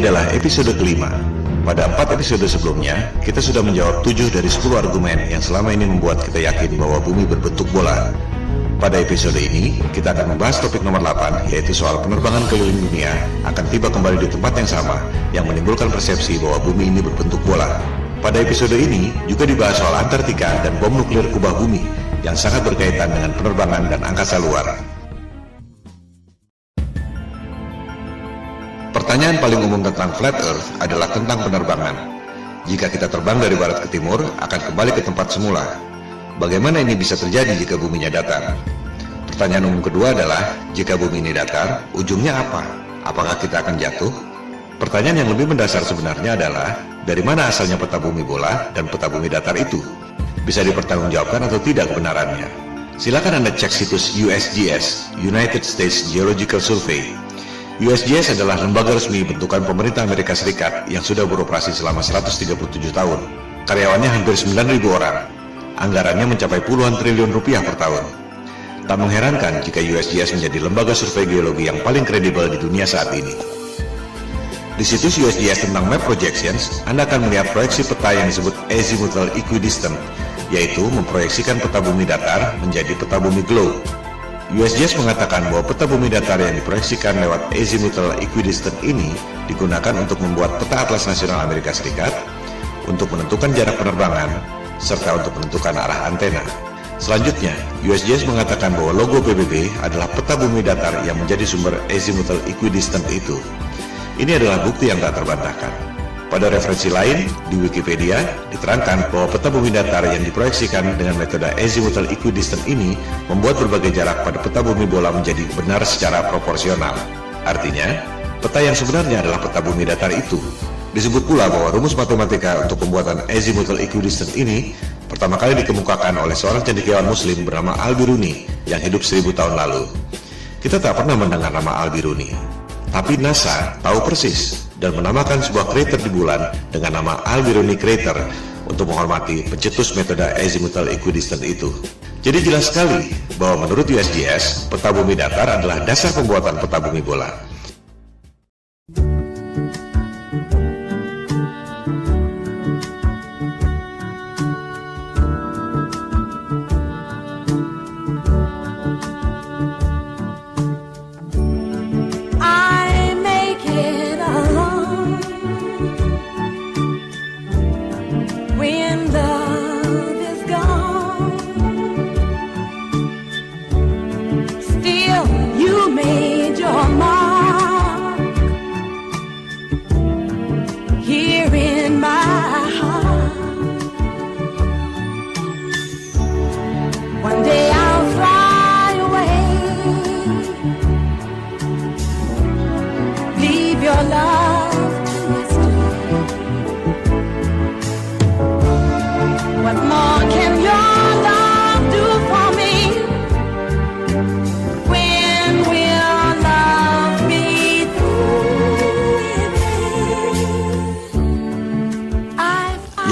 adalah episode kelima. Pada 4 episode sebelumnya, kita sudah menjawab 7 dari 10 argumen yang selama ini membuat kita yakin bahwa bumi berbentuk bola. Pada episode ini, kita akan membahas topik nomor 8, yaitu soal penerbangan keliling dunia akan tiba kembali di tempat yang sama, yang menimbulkan persepsi bahwa bumi ini berbentuk bola. Pada episode ini, juga dibahas soal Antartika dan bom nuklir kubah bumi, yang sangat berkaitan dengan penerbangan dan angkasa luar. Pertanyaan paling umum tentang flat earth adalah tentang penerbangan. Jika kita terbang dari barat ke timur, akan kembali ke tempat semula. Bagaimana ini bisa terjadi jika buminya datar? Pertanyaan umum kedua adalah, jika bumi ini datar, ujungnya apa? Apakah kita akan jatuh? Pertanyaan yang lebih mendasar sebenarnya adalah, dari mana asalnya peta bumi bola dan peta bumi datar itu? Bisa dipertanggungjawabkan atau tidak kebenarannya? Silakan Anda cek situs USGS, United States Geological Survey. USGS adalah lembaga resmi bentukan pemerintah Amerika Serikat yang sudah beroperasi selama 137 tahun. Karyawannya hampir 9.000 orang. Anggarannya mencapai puluhan triliun rupiah per tahun. Tak mengherankan jika USGS menjadi lembaga survei geologi yang paling kredibel di dunia saat ini. Di situs USGS tentang map projections, Anda akan melihat proyeksi peta yang disebut azimuthal equidistant, yaitu memproyeksikan peta bumi datar menjadi peta bumi globe. USGS mengatakan bahwa peta bumi datar yang diproyeksikan lewat azimuthal equidistant ini digunakan untuk membuat peta atlas nasional Amerika Serikat, untuk menentukan jarak penerbangan, serta untuk menentukan arah antena. Selanjutnya, USGS mengatakan bahwa logo PBB adalah peta bumi datar yang menjadi sumber azimuthal equidistant itu. Ini adalah bukti yang tak terbantahkan. Pada referensi lain, di Wikipedia, diterangkan bahwa peta bumi datar yang diproyeksikan dengan metode azimuthal equidistant ini membuat berbagai jarak pada peta bumi bola menjadi benar secara proporsional. Artinya, peta yang sebenarnya adalah peta bumi datar itu. Disebut pula bahwa rumus matematika untuk pembuatan azimuthal equidistant ini pertama kali dikemukakan oleh seorang cendekiawan muslim bernama Al-Biruni yang hidup 1000 tahun lalu. Kita tak pernah mendengar nama Al-Biruni, tapi NASA tahu persis dan menamakan sebuah krater di bulan dengan nama Al-Biruni Crater untuk menghormati pencetus metode azimuthal equidistant itu. Jadi jelas sekali bahwa menurut USGS, peta bumi datar adalah dasar pembuatan peta bumi bola.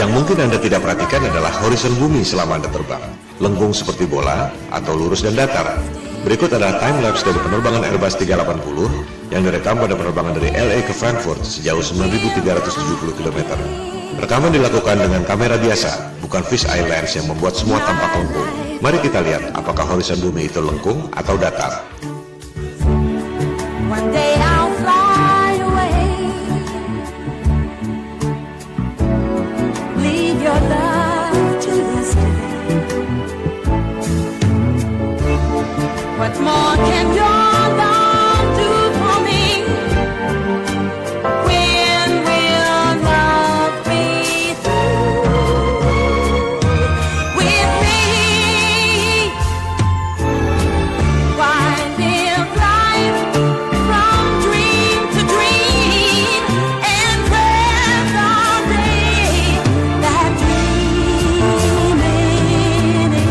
Yang mungkin Anda tidak perhatikan adalah horizon bumi selama Anda terbang. Lengkung seperti bola atau lurus dan datar. Berikut adalah time-lapse dari penerbangan Airbus 380 yang direkam pada penerbangan dari LA ke Frankfurt sejauh 9.370 km. Rekaman dilakukan dengan kamera biasa, bukan fish eye lens yang membuat semua tampak lengkung. Mari kita lihat apakah horizon bumi itu lengkung atau datar. What more can your love do for me? When will love be through with me? Why live life from dream to dream and press all day that dreaming ends?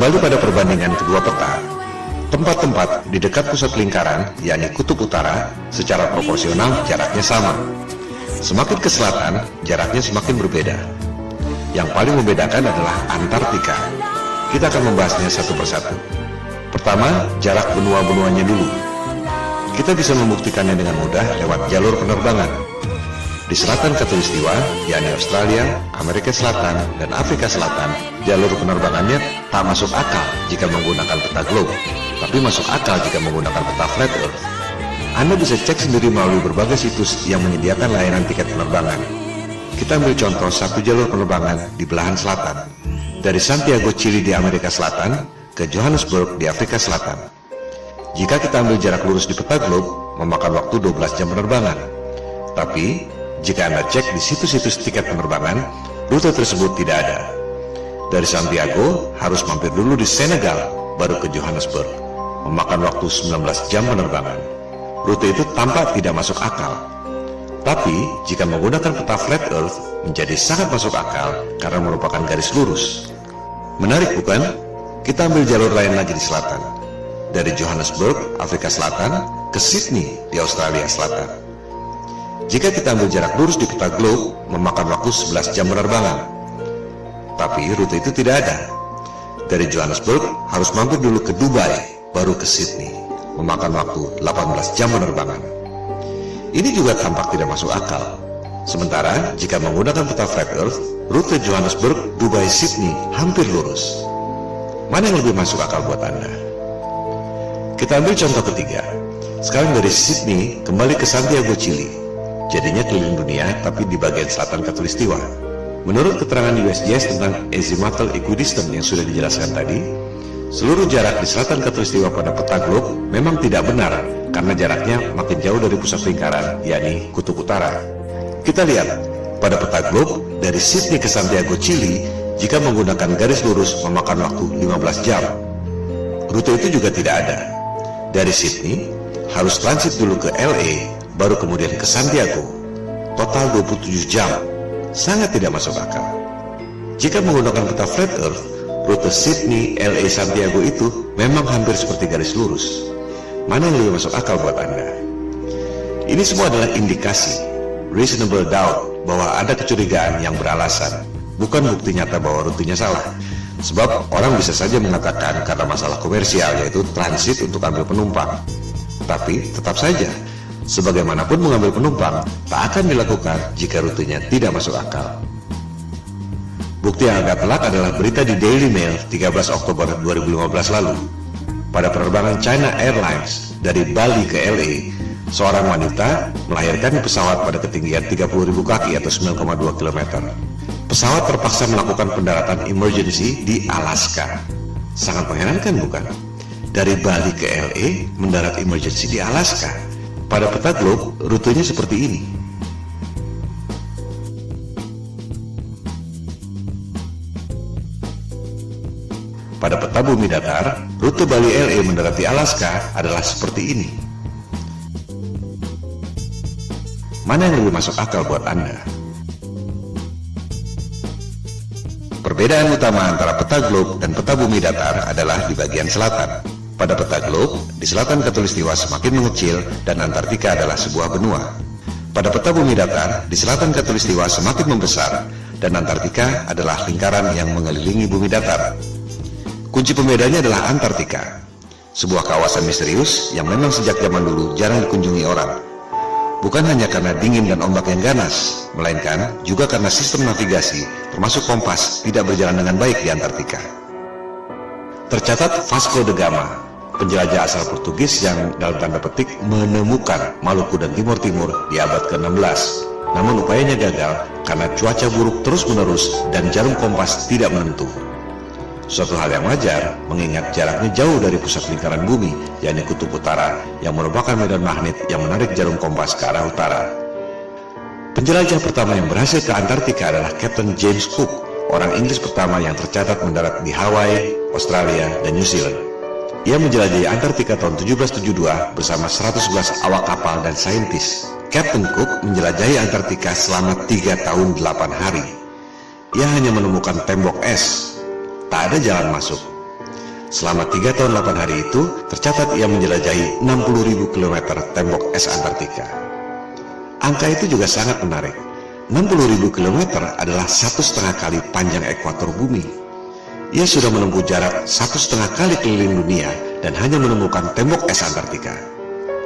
Kembali pada perbandingan kedua peta, tempat-tempat di dekat pusat lingkaran, yakni kutub utara, secara proporsional jaraknya sama. Semakin ke selatan, jaraknya semakin berbeda. Yang paling membedakan adalah Antartika. Kita akan membahasnya satu persatu. Pertama, jarak benua-benuanya dulu. Kita bisa membuktikannya dengan mudah lewat jalur penerbangan. Di selatan Khatulistiwa, yakni Australia, Amerika Selatan, dan Afrika Selatan, jalur penerbangannya tak masuk akal jika menggunakan peta globe, tapi masuk akal jika menggunakan peta flat earth. Anda bisa cek sendiri melalui berbagai situs yang menyediakan layanan tiket penerbangan. Kita ambil contoh satu jalur penerbangan di belahan selatan, dari Santiago, Chili di Amerika Selatan ke Johannesburg di Afrika Selatan. Jika kita ambil jarak lurus di peta globe, memakan waktu 12 jam penerbangan. Tapi, jika Anda cek di situs-situs tiket penerbangan, rute tersebut tidak ada. Dari Santiago, harus mampir dulu di Senegal, baru ke Johannesburg, memakan waktu 19 jam penerbangan. Rute itu tampak tidak masuk akal. Tapi, jika menggunakan peta flat earth, menjadi sangat masuk akal karena merupakan garis lurus. Menarik bukan? Kita ambil jalur lain lagi di selatan. Dari Johannesburg, Afrika Selatan, ke Sydney di Australia Selatan. Jika kita ambil jarak lurus di peta globe, memakan waktu 11 jam penerbangan. Tapi rute itu tidak ada. Dari Johannesburg, harus mampir dulu ke Dubai, baru ke Sydney, memakan waktu 18 jam penerbangan. Ini juga tampak tidak masuk akal. Sementara, jika menggunakan peta flat earth, rute Johannesburg, Dubai, Sydney hampir lurus. Mana yang lebih masuk akal buat Anda? Kita ambil contoh ketiga. Sekarang dari Sydney kembali ke Santiago, Chili. Jadinya keliling dunia tapi di bagian selatan Khatulistiwa. Menurut keterangan USGS tentang azimuthal equidistant yang sudah dijelaskan tadi, seluruh jarak di selatan Khatulistiwa pada peta globe memang tidak benar karena jaraknya makin jauh dari pusat lingkaran, yakni kutub utara. Kita lihat, pada peta globe dari Sydney ke Santiago, Chili, jika menggunakan garis lurus memakan waktu 15 jam. Rute itu juga tidak ada. Dari Sydney, harus transit dulu ke LA, baru kemudian ke Santiago. Total 27 jam. Sangat tidak masuk akal. Jika menggunakan peta flat earth, rute Sydney, LA, Santiago itu memang hampir seperti garis lurus. Mana yang lebih masuk akal buat Anda? Ini semua adalah indikasi, reasonable doubt, bahwa ada kecurigaan yang beralasan, bukan bukti nyata bahwa rutenya salah. Sebab orang bisa saja mengatakan karena masalah komersial, yaitu transit untuk ambil penumpang. Tapi tetap saja, sebagaimanapun mengambil penumpang, tak akan dilakukan jika rutenya tidak masuk akal. Bukti yang agak telak adalah berita di Daily Mail 13 Oktober 2015 lalu. Pada penerbangan China Airlines dari Bali ke LA, seorang wanita melahirkan di pesawat pada ketinggian 30.000 kaki atau 9,2 km. Pesawat terpaksa melakukan pendaratan emergency di Alaska. Sangat mengherankan bukan? Dari Bali ke LA mendarat emergency di Alaska. Pada peta globe, rutenya seperti ini. Pada peta bumi datar, rute Bali LA mendarat di Alaska adalah seperti ini. Mana yang lebih masuk akal buat Anda? Perbedaan utama antara peta globe dan peta bumi datar adalah di bagian selatan. Pada peta globe, di selatan Khatulistiwa semakin mengecil dan Antartika adalah sebuah benua. Pada peta bumi datar, di selatan Khatulistiwa semakin membesar dan Antartika adalah lingkaran yang mengelilingi bumi datar. Kunci pembedanya adalah Antartika, sebuah kawasan misterius yang memang sejak zaman dulu jarang dikunjungi orang. Bukan hanya karena dingin dan ombak yang ganas, melainkan juga karena sistem navigasi, termasuk kompas, tidak berjalan dengan baik di Antartika. Tercatat Vasco da Gama, penjelajah asal Portugis yang dalam tanda petik menemukan Maluku dan Timur Timur di abad ke-16. Namun upayanya gagal karena cuaca buruk terus-menerus dan jarum kompas tidak menentu. Suatu hal yang wajar, mengingat jaraknya jauh dari pusat lingkaran bumi, yakni kutub utara, yang merupakan medan magnet yang menarik jarum kompas ke arah utara. Penjelajah pertama yang berhasil ke Antartika adalah Captain James Cook, orang Inggris pertama yang tercatat mendarat di Hawaii, Australia, dan New Zealand. Ia menjelajahi Antartika tahun 1772 bersama 111 awak kapal dan saintis. Captain Cook menjelajahi Antartika selama 3 tahun 8 hari. Ia hanya menemukan tembok es. Tak ada jalan masuk. Selama 3 tahun 8 hari itu, tercatat ia menjelajahi 60.000 km tembok es Antartika. Angka itu juga sangat menarik. 60.000 km adalah 1,5 kali panjang ekuator bumi. Ia sudah menempuh jarak 1,5 kali keliling dunia dan hanya menemukan tembok es Antartika.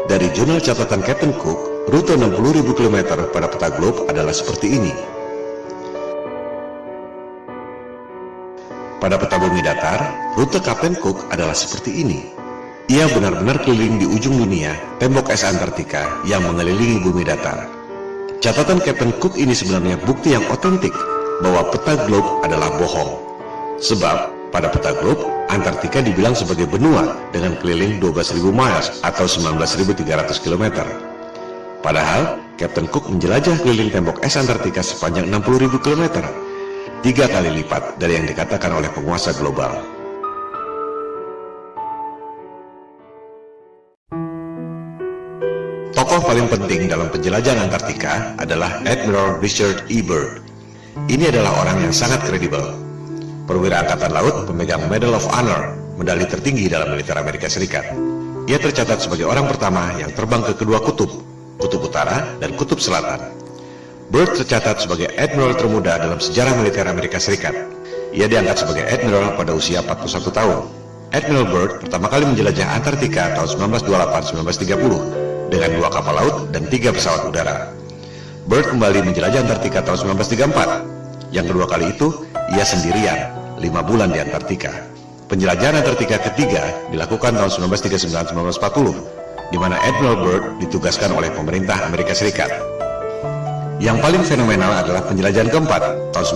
Dari jurnal catatan Captain Cook, rute 60.000 km pada peta globe adalah seperti ini. Pada peta bumi datar, rute Captain Cook adalah seperti ini. Ia benar-benar keliling di ujung dunia, tembok es Antartika yang mengelilingi bumi datar. Catatan Captain Cook ini sebenarnya bukti yang otentik bahwa peta globe adalah bohong. Sebab, pada peta globe, Antartika dibilang sebagai benua dengan keliling 12.000 miles atau 19.300 km. Padahal, Captain Cook menjelajah keliling tembok es Antartika sepanjang 60.000 km, 3 kali lipat dari yang dikatakan oleh penguasa global. Tokoh paling penting dalam penjelajahan Antartika adalah Admiral Richard E. Byrd. Ini adalah orang yang sangat kredibel. Perwira Angkatan Laut pemegang Medal of Honor, medali tertinggi dalam militer Amerika Serikat. Ia tercatat sebagai orang pertama yang terbang ke kedua kutub, kutub utara dan kutub selatan. Byrd tercatat sebagai admiral termuda dalam sejarah militer Amerika Serikat. Ia diangkat sebagai admiral pada usia 41 tahun. Admiral Byrd pertama kali menjelajah Antartika tahun 1928-1930 dengan 2 kapal laut dan 3 pesawat udara. Byrd kembali menjelajah Antartika tahun 1934. Yang kedua kali itu, ia sendirian, 5 bulan di Antartika. Penjelajahan Antartika ketiga dilakukan tahun 1939-1940, di mana Admiral Byrd ditugaskan oleh pemerintah Amerika Serikat. Yang paling fenomenal adalah penjelajahan keempat, tahun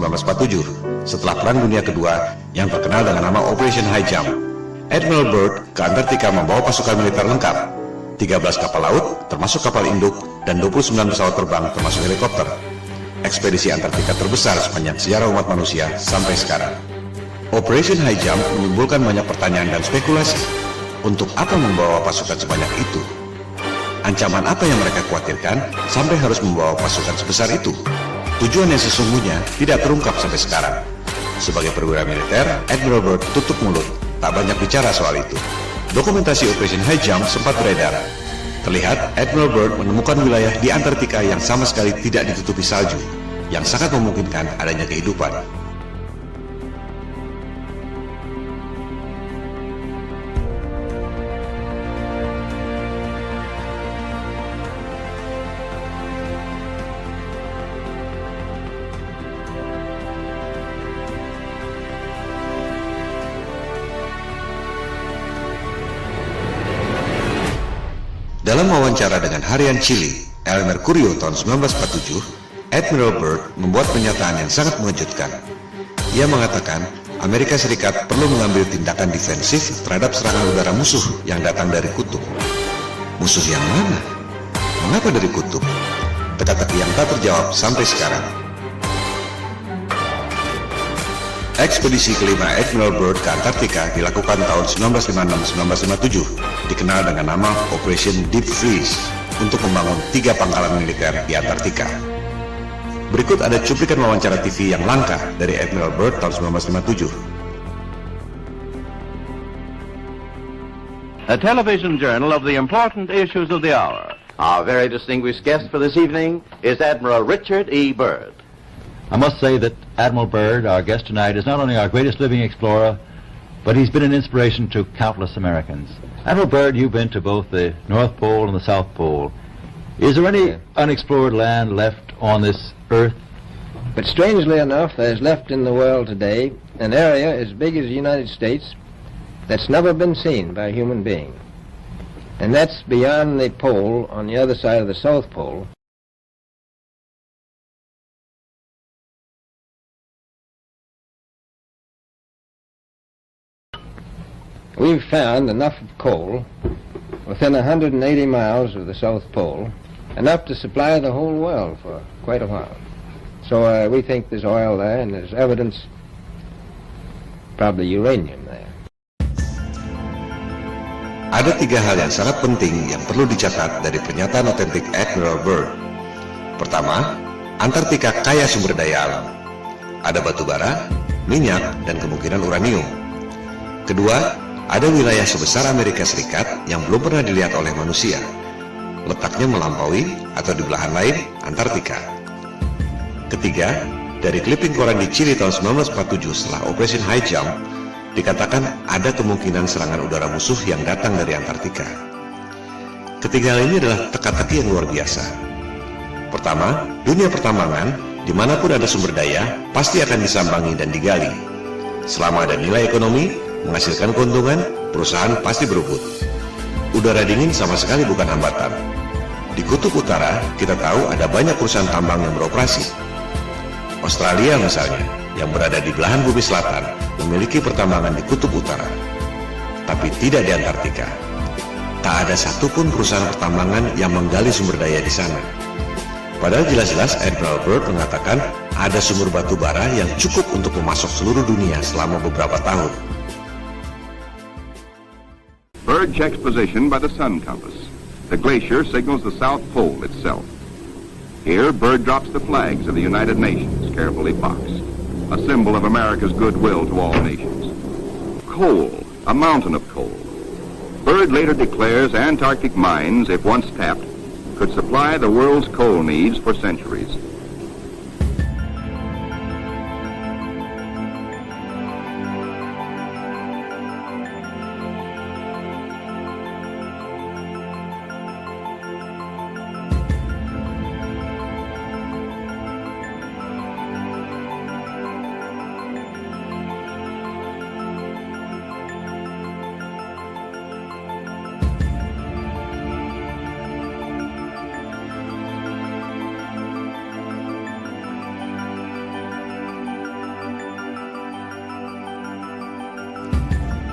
1946-1947, setelah Perang Dunia Kedua yang terkenal dengan nama Operation High Jump. Admiral Byrd ke Antartika membawa pasukan militer lengkap, 13 kapal laut, termasuk kapal induk, dan 29 pesawat terbang, termasuk helikopter. Ekspedisi Antartika terbesar sepanjang sejarah umat manusia sampai sekarang. Operation High Jump menimbulkan banyak pertanyaan dan spekulasi. Untuk apa membawa pasukan sebanyak itu? Ancaman apa yang mereka khawatirkan sampai harus membawa pasukan sebesar itu? Tujuan yang sesungguhnya tidak terungkap sampai sekarang. Sebagai perwira militer, Admiral Byrd tutup mulut, tak banyak bicara soal itu. Dokumentasi Operation High Jump sempat beredar. Terlihat Admiral Byrd menemukan wilayah di Antartika yang sama sekali tidak ditutupi salju, yang sangat memungkinkan adanya kehidupan. Dalam wawancara dengan harian Chile, El Mercurio tahun 1947, Admiral Byrd membuat pernyataan yang sangat mengejutkan. Ia mengatakan, Amerika Serikat perlu mengambil tindakan defensif terhadap serangan udara musuh yang datang dari kutub. Musuh yang mana? Mengapa dari kutub? Teka-teki yang tak terjawab sampai sekarang. Ekspedisi kelima Admiral Byrd ke Antartika dilakukan tahun 1956-1957, dikenal dengan nama Operation Deep Freeze, untuk membangun 3 pangkalan militer di Antartika. Berikut ada cuplikan wawancara TV yang langka dari Admiral Byrd tahun 1957. A television journal of the important issues of the hour. Our very distinguished guest for this evening is Admiral Richard E. Byrd. I must say that Admiral Byrd, our guest tonight, is not only our greatest living explorer, but he's been an inspiration to countless Americans. Admiral Byrd, you've been to both the North Pole and the South Pole. Is there any unexplored land left on this Earth? But strangely enough, there's left in the world today an area as big as the United States that's never been seen by a human being. And that's beyond the pole on the other side of the South Pole. We've found enough of coal within 180 miles of the South Pole, enough to supply the whole world for quite a while. So we think there's oil there, and there's evidence, probably uranium there. Ada 3 hal yang sangat penting yang perlu dicatat dari pernyataan otentik Admiral Byrd. Pertama, Antartika kaya sumber daya alam. Ada batu bara, minyak, dan kemungkinan uranium. Kedua, ada wilayah sebesar Amerika Serikat yang belum pernah dilihat oleh manusia. Letaknya melampaui atau di belahan lain Antartika. Ketiga, dari clipping koran di Chili tahun 1947 setelah Operation High Jump, dikatakan ada kemungkinan serangan udara musuh yang datang dari Antartika. Ketiga hal ini adalah teka-teki yang luar biasa. Pertama, dunia pertambangan, dimanapun ada sumber daya, pasti akan disambangi dan digali. Selama ada nilai ekonomi, menghasilkan keuntungan, perusahaan pasti berebut. Udara dingin sama sekali bukan hambatan. Di Kutub Utara, kita tahu ada banyak perusahaan tambang yang beroperasi. Australia misalnya, yang berada di belahan bumi selatan, memiliki pertambangan di Kutub Utara, tapi tidak di Antartika. Tak ada satupun perusahaan pertambangan yang menggali sumber daya di sana. Padahal jelas-jelas Admiral Byrd mengatakan ada sumber batu bara yang cukup untuk memasok seluruh dunia selama beberapa tahun. Byrd checks position by the sun compass. The glacier signals the South Pole itself. Here, Byrd drops the flags of the United Nations, carefully boxed, a symbol of America's goodwill to all nations. Coal, a mountain of coal. Byrd later declares Antarctic mines, if once tapped, could supply the world's coal needs for centuries.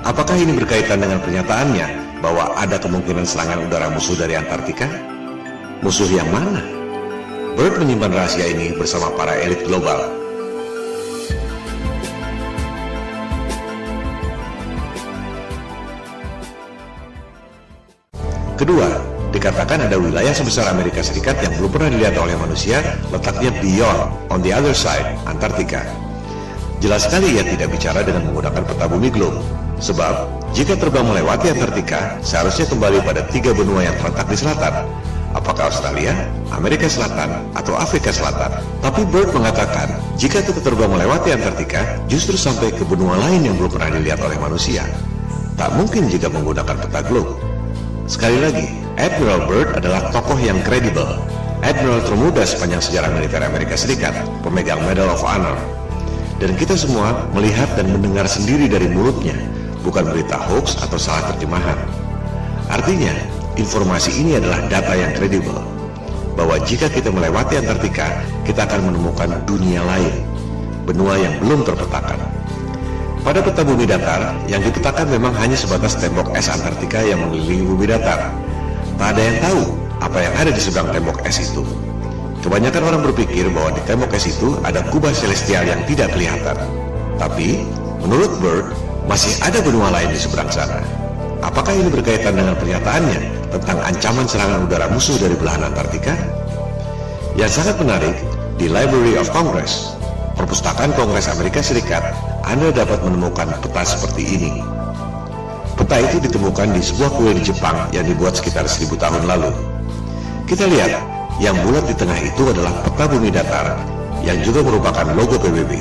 Apakah ini berkaitan dengan pernyataannya bahwa ada kemungkinan serangan udara musuh dari Antartika? Musuh yang mana? Byrd menyimpan rahasia ini bersama para elit global. Kedua, dikatakan ada wilayah sebesar Amerika Serikat yang belum pernah dilihat oleh manusia, letaknya beyond, on the other side, Antartika. Jelas sekali ia tidak bicara dengan menggunakan peta bumi globe. Sebab, jika terbang melewati Antartika, seharusnya kembali pada 3 benua yang terletak di selatan. Apakah Australia, Amerika Selatan, atau Afrika Selatan? Tapi Byrd mengatakan, jika kita terbang melewati Antartika, justru sampai ke benua lain yang belum pernah dilihat oleh manusia. Tak mungkin jika menggunakan peta globe. Sekali lagi, Admiral Byrd adalah tokoh yang kredibel. Admiral termuda sepanjang sejarah militer Amerika Serikat, pemegang Medal of Honor. Dan kita semua melihat dan mendengar sendiri dari mulutnya, bukan berita hoax atau salah terjemahan. Artinya, informasi ini adalah data yang kredibel, bahwa jika kita melewati Antartika, kita akan menemukan dunia lain, benua yang belum terpetakan. Pada peta bumi datar, yang dipetakan memang hanya sebatas tembok es Antartika yang mengelilingi bumi datar. Tak ada yang tahu apa yang ada di seberang tembok es itu. Kebanyakan orang berpikir bahwa di tembok es itu ada kubah celestial yang tidak kelihatan. Tapi, menurut Byrd, masih ada benua lain di seberang sana. Apakah ini berkaitan dengan pernyataannya tentang ancaman serangan udara musuh dari belahan Antartika? Yang sangat menarik, di Library of Congress, Perpustakaan Kongres Amerika Serikat, Anda dapat menemukan peta seperti ini. Peta itu ditemukan di sebuah kuil di Jepang yang dibuat sekitar 1000 tahun lalu. Kita lihat, yang bulat di tengah itu adalah peta bumi datar, yang juga merupakan logo PBB.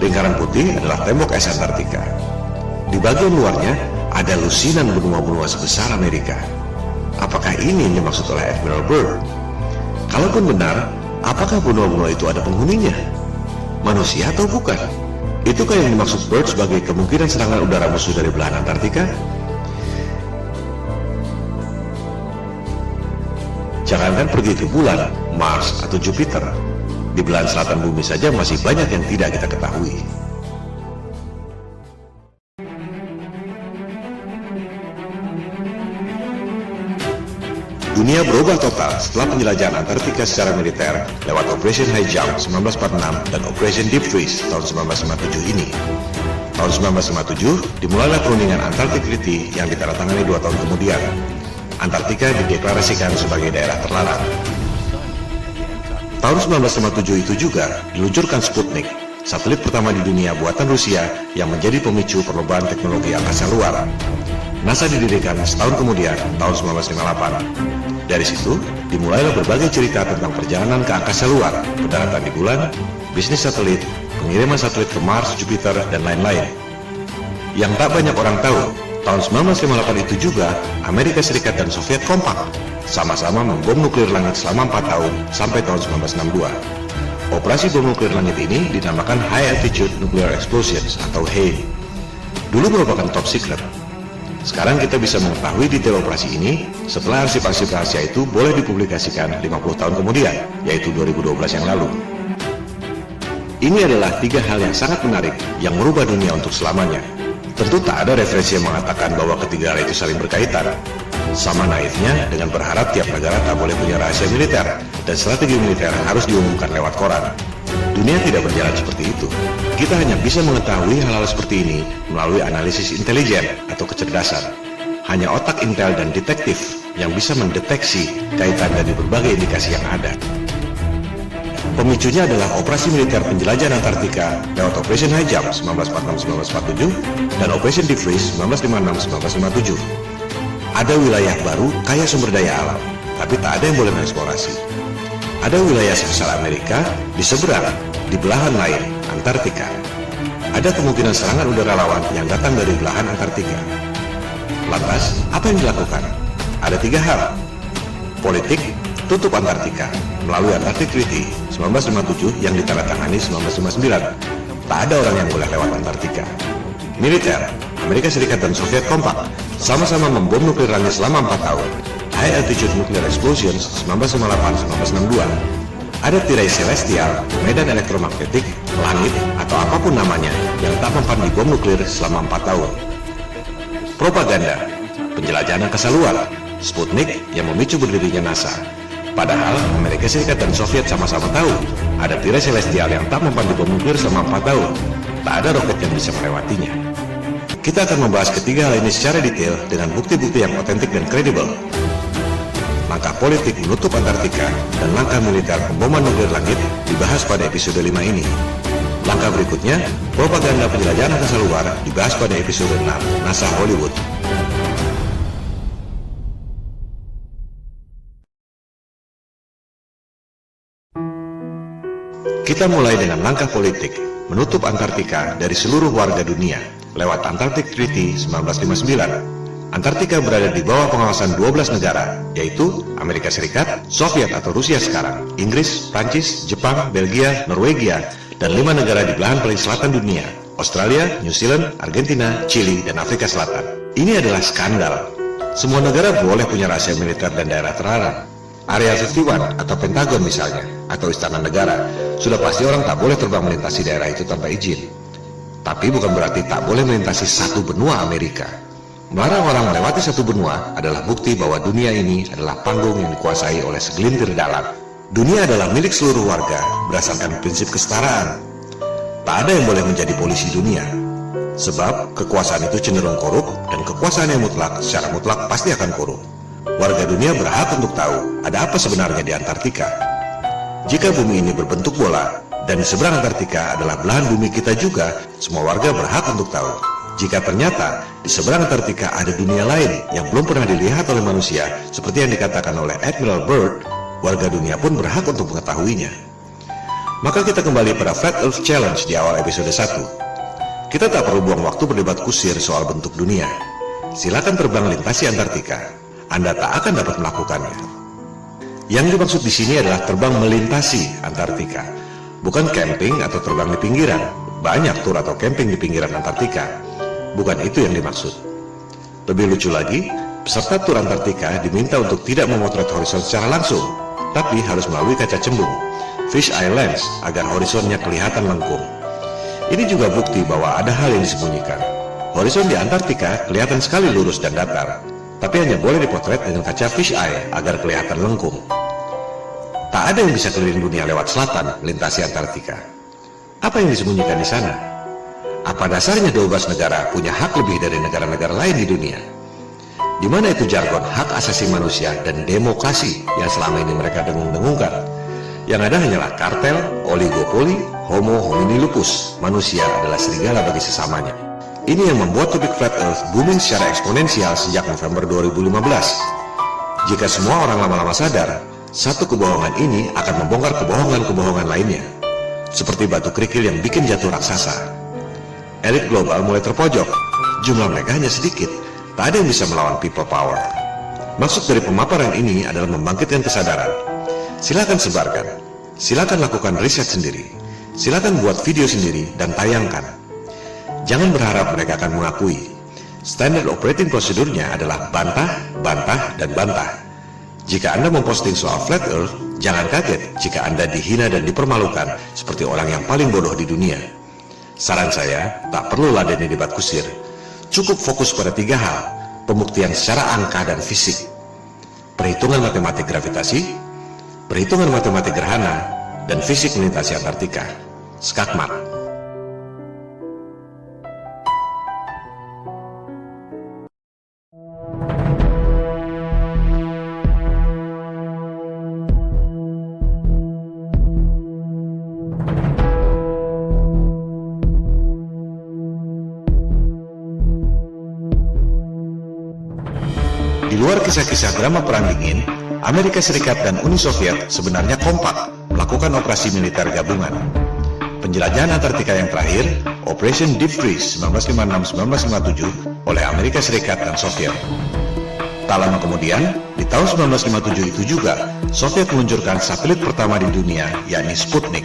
Lingkaran putih adalah tembok es Antartika. Di bagian luarnya ada lusinan benua-benua sebesar Amerika. Apakah ini yang dimaksud oleh Admiral Byrd? Kalaupun benar, apakah benua-benua itu ada penghuninya? Manusia atau bukan? Itukah yang dimaksud Byrd sebagai kemungkinan serangan udara musuh dari belahan Antartika? Jangankan pergi ke bulan, Mars, atau Jupiter, di belahan selatan bumi saja masih banyak yang tidak kita ketahui. Dunia berubah total setelah penjelajahan Antartika secara militer lewat Operation High Jump 1946 dan Operation Deep Freeze tahun 1957 ini. Tahun 1957 dimulailah perundingan Antarctic Treaty yang ditandatangani 2 tahun kemudian. Antartika dideklarasikan sebagai daerah terlarang. Tahun 1957 itu juga diluncurkan Sputnik, satelit pertama di dunia buatan Rusia yang menjadi pemicu perlombaan teknologi angkasa luar. NASA didirikan setahun kemudian, tahun 1958. Dari situ, dimulailah berbagai cerita tentang perjalanan ke angkasa luar, pendaratan di bulan, bisnis satelit, pengiriman satelit ke Mars, Jupiter, dan lain-lain. Yang tak banyak orang tahu, tahun 1958 itu juga, Amerika Serikat dan Soviet kompak, sama-sama membom nuklir langit selama 4 tahun sampai tahun 1962. Operasi bom nuklir langit ini dinamakan High Altitude Nuclear Explosions atau HANE. Dulu merupakan top secret. Sekarang kita bisa mengetahui detail operasi ini setelah arsip-arsip rahasia itu boleh dipublikasikan 50 tahun kemudian, yaitu 2012 yang lalu. Ini adalah 3 hal yang sangat menarik yang merubah dunia untuk selamanya. Tentu tak ada referensi yang mengatakan bahwa ketiga hal itu saling berkaitan. Sama naifnya dengan berharap tiap negara tak boleh punya rahasia militer dan strategi militer harus diumumkan lewat koran. Dunia tidak berjalan seperti itu. Kita hanya bisa mengetahui hal-hal seperti ini melalui analisis intelijen atau kecerdasan. Hanya otak intel dan detektif yang bisa mendeteksi kaitan dari berbagai indikasi yang ada. Pemicunya adalah operasi militer penjelajahan Antartika lewat Operation High Jump 1946-1947 dan Operation Deep Freeze 1956-1957. Ada wilayah baru kaya sumber daya alam, tapi tak ada yang boleh mengeksplorasi. Ada wilayah sebesar Amerika di seberang, di belahan lain, Antartika. Ada kemungkinan serangan udara lawan yang datang dari belahan Antartika. Lantas, apa yang dilakukan? Ada 3 hal. Politik, tutup Antartika melalui Antarctic Treaty 1957 yang ditandatangani 1959. Tak ada orang yang boleh lewat Antartika. Militer, Amerika Serikat dan Soviet kompak, sama-sama membom nuklir langit selama 4 tahun. High Altitude Nuclear Explosions 1958-1962. Ada tirai celestial, medan elektromagnetik, langit, atau apapun namanya yang tak mempan di bom nuklir selama 4 tahun. Propaganda, penjelajahan angkasa luar, Sputnik yang memicu berdirinya NASA. Padahal Amerika Serikat dan Soviet sama-sama tahu ada tirai celestial yang tak mempan di bom nuklir selama 4 tahun. Tak ada roket yang bisa melewatinya. Kita akan membahas ketiga hal ini secara detail dengan bukti-bukti yang otentik dan kredibel. Langkah politik menutup Antartika dan langkah militer pemboman nuklir langit dibahas pada episode 5 ini. Langkah berikutnya, propaganda penjelajahan angkasa luar dibahas pada episode 6, NASA Hollywood. Kita mulai dengan langkah politik, menutup Antartika dari seluruh warga dunia lewat Antarctic Treaty 1959. Antartika berada di bawah pengawasan 12 negara, yaitu Amerika Serikat, Soviet atau Rusia sekarang, Inggris, Prancis, Jepang, Belgia, Norwegia, dan 5 negara di belahan paling selatan dunia, Australia, New Zealand, Argentina, Chili, dan Afrika Selatan. Ini adalah skandal. Semua negara boleh punya rahasia militer dan daerah terlarang. Area 51 atau Pentagon misalnya, atau Istana Negara, sudah pasti orang tak boleh terbang melintasi daerah itu tanpa izin. Tapi bukan berarti tak boleh melintasi satu benua Amerika. Melarang orang melewati satu benua adalah bukti bahwa dunia ini adalah panggung yang dikuasai oleh segelintir dalang. Dunia adalah milik seluruh warga berdasarkan prinsip kesetaraan. Tak ada yang boleh menjadi polisi dunia. Sebab kekuasaan itu cenderung korup dan kekuasaan yang mutlak secara mutlak pasti akan korup. Warga dunia berhak untuk tahu ada apa sebenarnya di Antartika. Jika bumi ini berbentuk bola dan di seberang Antartika adalah belahan bumi kita juga, semua warga berhak untuk tahu. Jika ternyata di seberang Antartika ada dunia lain yang belum pernah dilihat oleh manusia, seperti yang dikatakan oleh Admiral Byrd, warga dunia pun berhak untuk mengetahuinya. Maka kita kembali pada Flat Earth Challenge di awal episode 1. Kita tak perlu buang waktu berdebat kusir soal bentuk dunia. Silakan terbang lintasi Antartika. Anda tak akan dapat melakukannya. Yang dimaksud di sini adalah terbang melintasi Antartika, bukan camping atau terbang di pinggiran. Banyak tur atau camping di pinggiran Antartika. Bukan itu yang dimaksud. Lebih lucu lagi, peserta tur Antartika diminta untuk tidak memotret horizon secara langsung, tapi harus melalui kaca cembung, fish eye lens, agar horizonnya kelihatan lengkung. Ini juga bukti bahwa ada hal yang disembunyikan. Horizon di Antartika kelihatan sekali lurus dan datar, tapi hanya boleh dipotret dengan kaca fish eye agar kelihatan lengkung. Tak ada yang bisa keliling dunia lewat selatan melintasi Antartika. Apa yang disembunyikan di sana? Apa dasarnya 12 negara punya hak lebih dari negara-negara lain di dunia? Di mana itu jargon hak asasi manusia dan demokrasi yang selama ini mereka dengung-dengungkan? Yang ada hanyalah kartel, oligopoli, Homo homini lupus, manusia adalah serigala bagi sesamanya. Ini yang membuat topik flat earth booming secara eksponensial sejak November 2015. Jika semua orang lama-lama sadar, satu kebohongan ini akan membongkar kebohongan-kebohongan lainnya. Seperti batu kerikil yang bikin jatuh raksasa. Elit global mulai terpojok. Jumlah mereka hanya sedikit. Tak ada yang bisa melawan people power. Maksud dari pemaparan ini adalah membangkitkan kesadaran. Silakan sebarkan. Silakan lakukan riset sendiri. Silakan buat video sendiri dan tayangkan. Jangan berharap mereka akan mengakui. Standard operating prosedurnya adalah bantah, bantah, dan bantah. Jika Anda memposting soal flat earth, jangan kaget jika Anda dihina dan dipermalukan seperti orang yang paling bodoh di dunia. Saran saya, tak perlu ladeni debat kusir. Cukup fokus pada 3 hal, pembuktian secara angka dan fisik. Perhitungan matematik gravitasi, perhitungan matematik gerhana, dan fisik melintasi Antartika. Skakmat. Di luar kisah-kisah drama Perang Dingin, Amerika Serikat dan Uni Soviet sebenarnya kompak melakukan operasi militer gabungan. Penjelajahan Antartika yang terakhir, Operation Deep Freeze 1956-1957 oleh Amerika Serikat dan Soviet. Tak lama kemudian, di tahun 1957 itu juga, Soviet meluncurkan satelit pertama di dunia, yakni Sputnik.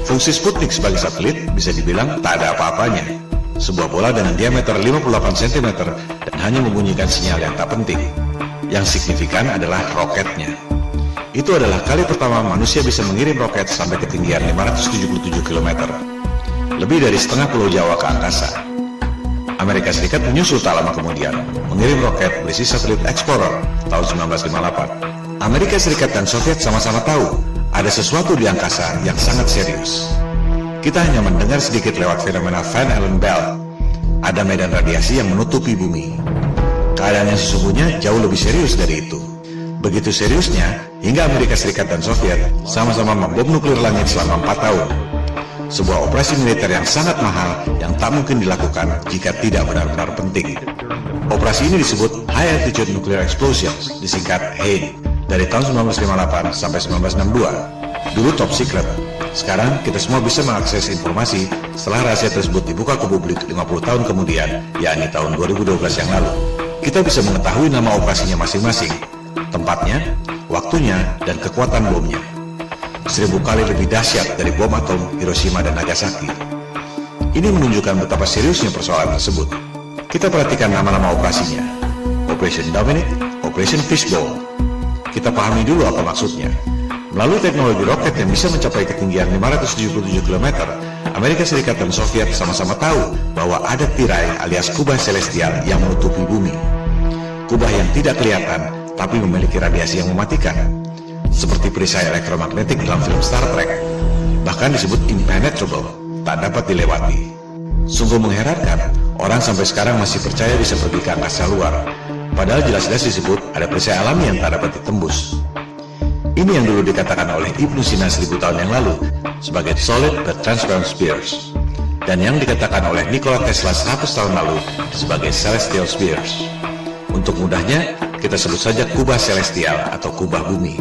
Fungsi Sputnik sebagai satelit bisa dibilang tak ada apa-apanya. Sebuah bola dengan diameter 58 cm dan hanya membunyikan sinyal yang tak penting. Yang signifikan adalah roketnya. Itu adalah kali pertama manusia bisa mengirim roket sampai ketinggian 577 km. Lebih dari setengah pulau Jawa ke angkasa. Amerika Serikat menyusul tak lama kemudian, mengirim roket berisi satelit Explorer tahun 1958. Amerika Serikat dan Soviet sama-sama tahu ada sesuatu di angkasa yang sangat serius. Kita hanya mendengar sedikit lewat fenomena Van Allen Belt. Ada medan radiasi yang menutupi bumi. Keadaan yang sesungguhnya jauh lebih serius dari itu. Begitu seriusnya, hingga Amerika Serikat dan Soviet sama-sama membom nuklir langit selama 4 tahun. Sebuah operasi militer yang sangat mahal yang tak mungkin dilakukan jika tidak benar-benar penting. Operasi ini disebut High Altitude Nuclear Explosion, disingkat HANE, dari tahun 1958 sampai 1962. Dulu top secret. Sekarang kita semua bisa mengakses informasi setelah rahasia tersebut dibuka ke publik 50 tahun kemudian, yakni tahun 2012 yang lalu. Kita bisa mengetahui nama operasinya masing-masing, tempatnya, waktunya, dan kekuatan bomnya. 1000 kali lebih dahsyat dari bom atom Hiroshima dan Nagasaki. Ini menunjukkan betapa seriusnya persoalan tersebut. Kita perhatikan nama-nama operasinya. Operation Dominic, Operation Fishbowl. Kita pahami dulu apa maksudnya. Melalui teknologi roket yang bisa mencapai ketinggian 577 km, Amerika Serikat dan Soviet sama-sama tahu bahwa ada tirai alias kubah celestial yang menutupi bumi. Kubah yang tidak kelihatan, tapi memiliki radiasi yang mematikan. Seperti perisai elektromagnetik dalam film Star Trek. Bahkan disebut impenetrable, tak dapat dilewati. Sungguh mengherankan, orang sampai sekarang masih percaya bisa pergi ke angkasa luar. Padahal jelas-jelas disebut ada perisai alami yang tak dapat ditembus. Ini yang dulu dikatakan oleh Ibnu Sina 1000 tahun yang lalu sebagai solid but transparent spheres, dan yang dikatakan oleh Nikola Tesla 100 tahun lalu sebagai celestial spheres. Untuk mudahnya, kita sebut saja kubah celestial atau kubah bumi.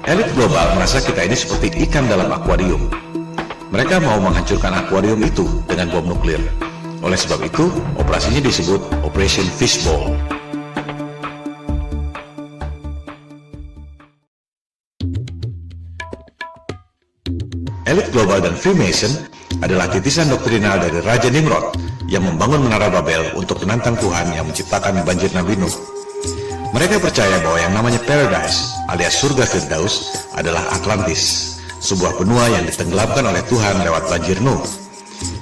Elit global merasa kita ini seperti ikan dalam akuarium. Mereka mau menghancurkan akuarium itu dengan bom nuklir. Oleh sebab itu, operasinya disebut Operation Fishbowl. Elit global dan Freemason adalah titisan doktrinal dari Raja Nimrod yang membangun Menara Babel untuk menantang Tuhan yang menciptakan banjir Nabi Nuh. Mereka percaya bahwa yang namanya Paradise alias surga Firdaus adalah Atlantis, sebuah benua yang ditenggelamkan oleh Tuhan lewat banjir Nuh.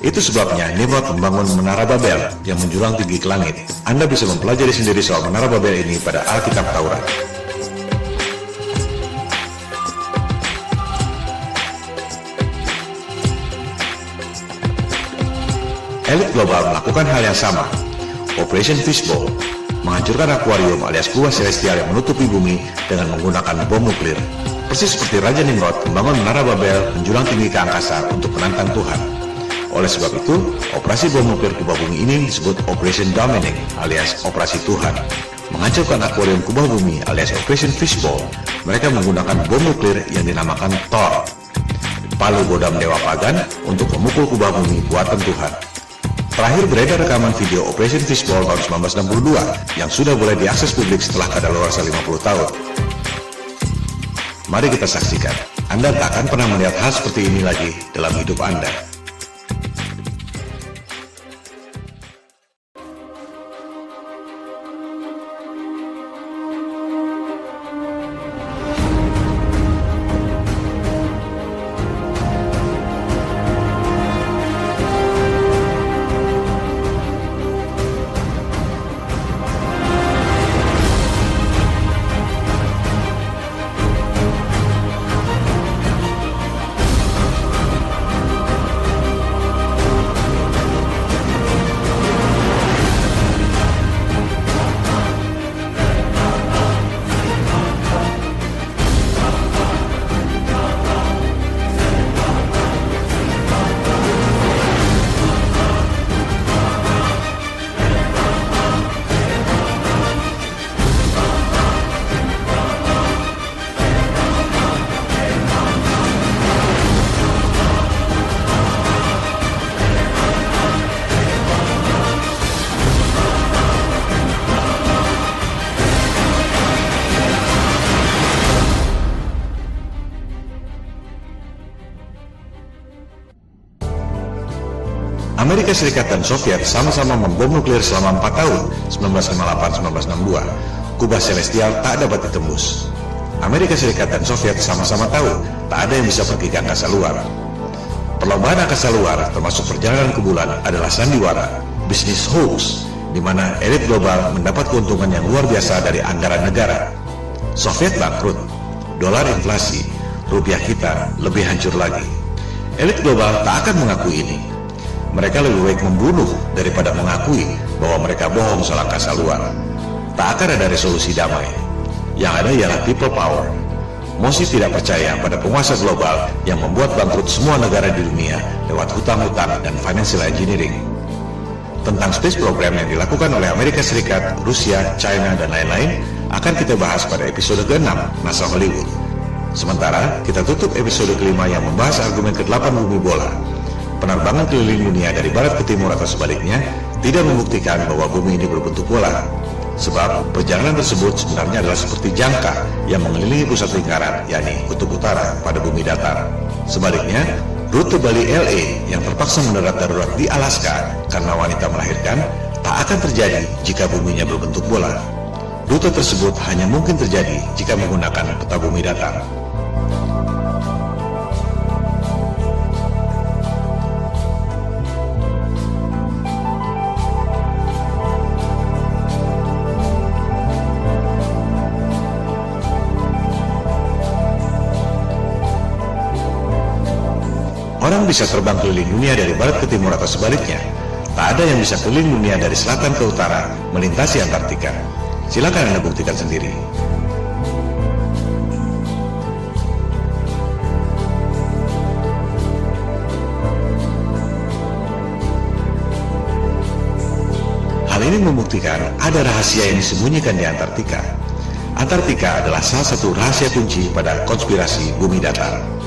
Itu sebabnya Nimrod membangun Menara Babel yang menjulang tinggi ke langit. Anda bisa mempelajari sendiri soal Menara Babel ini pada Alkitab Taurat. Elit global melakukan hal yang sama, Operation Fishbowl, menghancurkan akuarium alias kubah celestial yang menutupi bumi dengan menggunakan bom nuklir. Persis seperti Raja Nimrod membangun menara Babel menjulang tinggi ke angkasa untuk menantang Tuhan. Oleh sebab itu, operasi bom nuklir kubah bumi ini disebut Operation Dominic alias Operasi Tuhan. Menghancurkan akuarium kubah bumi alias Operation Fishbowl, mereka menggunakan bom nuklir yang dinamakan Thor, palu godam dewa pagan untuk memukul kubah bumi buatan Tuhan. Terakhir beredar rekaman video Operation Fishbowl tahun 1962 yang sudah boleh diakses publik setelah kadaluarsa 50 tahun. Mari kita saksikan. Anda tak akan pernah melihat hal seperti ini lagi dalam hidup Anda. Amerika Serikat dan Soviet sama-sama membom nuklir selama 4 tahun, 1958-1962. Kubah celestial tak dapat ditembus. Amerika Serikat dan Soviet sama-sama tahu tak ada yang bisa pergi ke angkasa luar. Perlombaan angkasa luar, termasuk perjalanan ke bulan, adalah sandiwara, bisnis hoax, di mana elit global mendapat keuntungan yang luar biasa dari anggaran negara. Soviet bangkrut, dolar inflasi, rupiah kita lebih hancur lagi. Elit global tak akan mengakui ini. Mereka lebih baik membunuh daripada mengakui bahwa mereka bohong soal angkasa luar. Tak akan ada resolusi damai. Yang ada ialah people power. Mosi tidak percaya pada penguasa global yang membuat bangkrut semua negara di dunia lewat hutang-hutang dan financial engineering. Tentang space program yang dilakukan oleh Amerika Serikat, Rusia, China, dan lain-lain akan kita bahas pada episode ke-6 NASA Hollywood. Sementara kita tutup episode kelima yang membahas argumen ke-8 bumi bola. Penerbangan keliling dunia dari barat ke timur atau sebaliknya tidak membuktikan bahwa bumi ini berbentuk bola. Sebab perjalanan tersebut sebenarnya adalah seperti jangka yang mengelilingi pusat lingkaran, yakni kutub utara pada bumi datar. Sebaliknya, rute Bali LA yang terpaksa mendarat darurat di Alaska karena wanita melahirkan tak akan terjadi jika buminya berbentuk bola. Rute tersebut hanya mungkin terjadi jika menggunakan peta bumi datar. Orang bisa terbang keliling dunia dari barat ke timur atau sebaliknya. Tak ada yang bisa keliling dunia dari selatan ke utara, melintasi Antartika. Silakan Anda buktikan sendiri. Hal ini membuktikan ada rahasia yang disembunyikan di Antartika. Antartika adalah salah satu rahasia kunci pada konspirasi bumi datar.